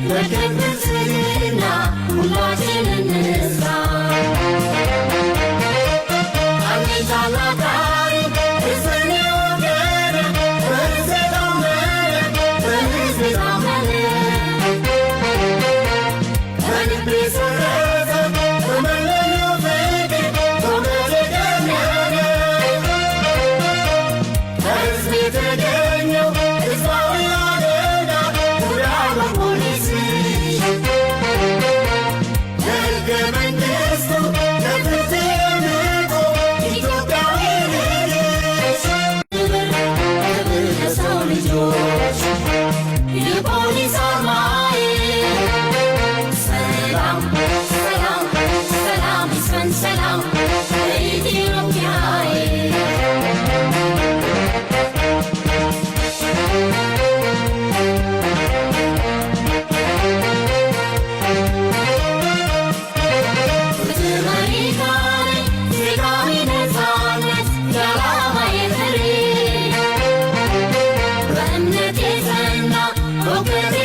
በክብርና ሁላችን እንስራ አንታላቃሪ እስኔ ወገን በርዘታመን በርዘታመን ከልቤ ሰረዘ በመለዮ ፍቅር በመደገመን ከሕዝብ የተገኘው ሕዝባዊ አደጋ ጉዳይ ፖሊስ ለሕገ መንግሥቱ ለፍትሕ የሚቆም ኢትዮጵያዊ ልጅ ክብር ለሰው ልጆች የፖሊስ አርማዬ ሰላም ሰላም ሰላም ይስፈን ሰላም በኢትዮጵያዬ Okay.